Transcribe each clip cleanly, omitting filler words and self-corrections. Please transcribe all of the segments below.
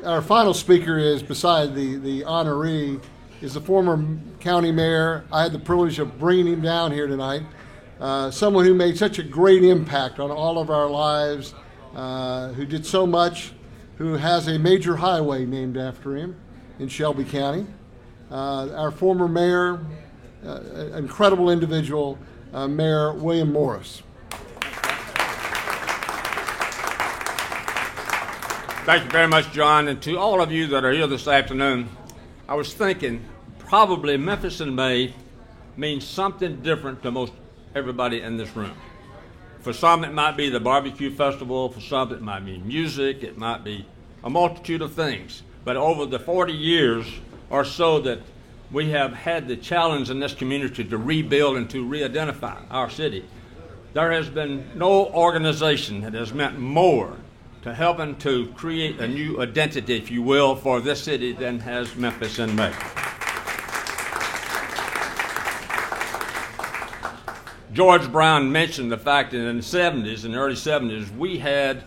our final speaker is, beside the honoree, is the former county mayor. I had the privilege of bringing him down here tonight. Someone who made such a great impact on all of our lives, who did so much, who has a major highway named after him in Shelby County. Our former mayor, incredible individual, Mayor William Morris. Thank you very much, John. And to all of you that are here this afternoon, I was thinking probably Memphis in May means something different to most everybody in this room. For some, it might be the barbecue festival. For some, it might be music. It might be a multitude of things. But over the 40 years or so that we have had the challenge in this community to rebuild and to re-identify our city, there has been no organization that has meant more to helping to create a new identity, if you will, for this city than has Memphis in May. George Brown mentioned the fact that in the 70s, in the early 70s, we had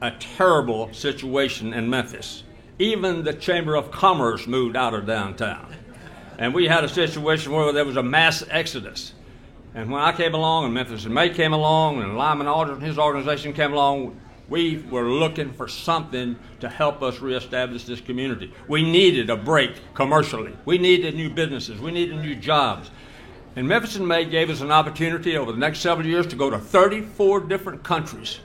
a terrible situation in Memphis. Even the Chamber of Commerce moved out of downtown. And we had a situation where there was a mass exodus. And when I came along, and Memphis in May came along, and Lyman Aldridge and his organization came along, we were looking for something to help us reestablish this community. We needed a break commercially. We needed new businesses. We needed new jobs. And Memphis in May gave us an opportunity over the next several years to go to 34 different countries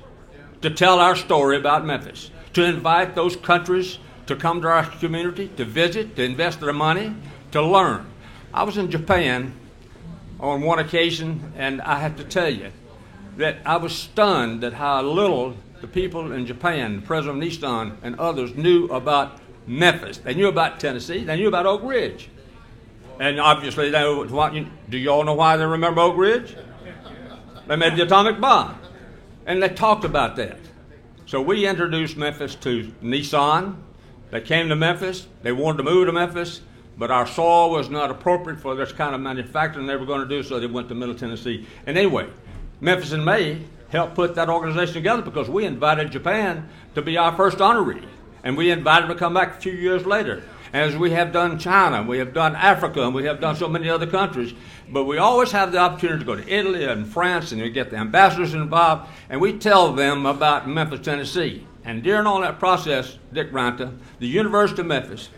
to tell our story about Memphis, to invite those countries to come to our community, to visit, to invest their money, to learn. I was in Japan on one occasion, and I have to tell you that I was stunned at how little the people in Japan, President Nissan and others, knew about Memphis. They knew about Tennessee. They knew about Oak Ridge. And obviously, do you all know why they remember Oak Ridge? They made the atomic bomb. And they talked about that. So we introduced Memphis to Nissan. They came to Memphis. They wanted to move to Memphis, but our soil was not appropriate for this kind of manufacturing they were going to do, so they went to Middle Tennessee. And anyway, Memphis in May helped put that organization together because we invited Japan to be our first honoree. And we invited them to come back a few years later. As we have done China, we have done Africa, and we have done so many other countries. But we always have the opportunity to go to Italy and France, and we get the ambassadors involved, and we tell them about Memphis, Tennessee. And during all that process, Dick Ranta, the University of Memphis,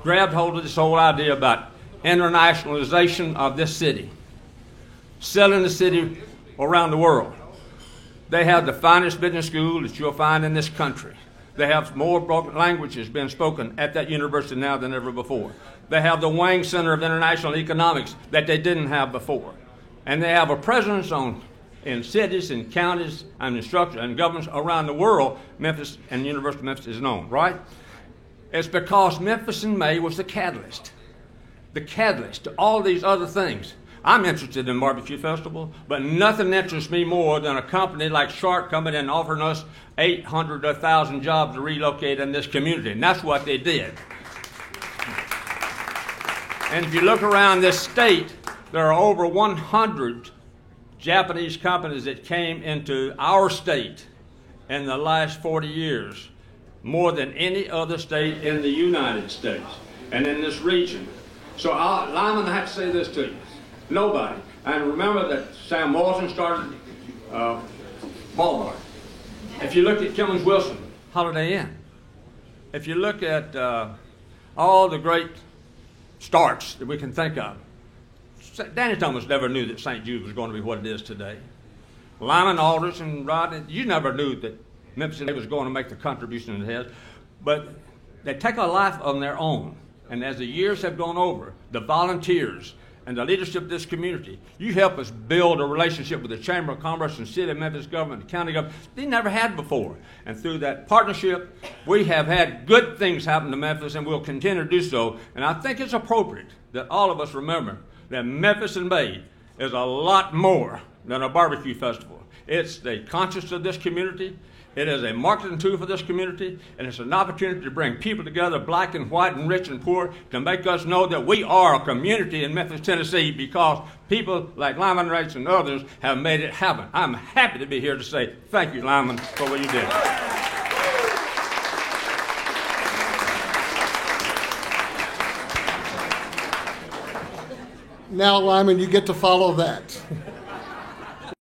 grabbed hold of this whole idea about internationalization of this city, selling the city around the world. They have the finest business school that you'll find in this country. They have more languages being spoken at that university now than ever before. They have the Wang Center of International Economics that they didn't have before. And they have a presence in cities and counties and in structure and governments around the world. Memphis and the University of Memphis is known, right? It's because Memphis in May was the catalyst to all these other things. I'm interested in Barbecue Festival, but nothing interests me more than a company like Shark coming in and offering us 800 or 1,000 jobs to relocate in this community, and that's what they did. And if you look around this state, there are over 100 Japanese companies that came into our state in the last 40 years, more than any other state in the United States and in this region. So, Lyman, I have to say this to you. Nobody. And remember that Sam Morrison started Walmart. If you look at Kemmons Wilson, Holiday Inn. If you look at all the great starts that we can think of, Danny Thomas never knew that St. Jude was going to be what it is today. Lyman Aldridge and Rodney, you never knew that Memphis was going to make the contribution it has. But they take a life of their own. And as the years have gone over, the volunteers and the leadership of this community, you help us build a relationship with the Chamber of Commerce and City of Memphis government, the county government, they never had before. And through that partnership, we have had good things happen to Memphis, and we'll continue to do so. And I think it's appropriate that all of us remember that Memphis in May is a lot more than a barbecue festival. It's the conscience of this community. It is a marketing tool for this community, and it's an opportunity to bring people together, black and white and rich and poor, to make us know that we are a community in Memphis, Tennessee, because people like Lyman Rates and others have made it happen. I'm happy to be here to say thank you, Lyman, for what you did. Now, Lyman, you get to follow that.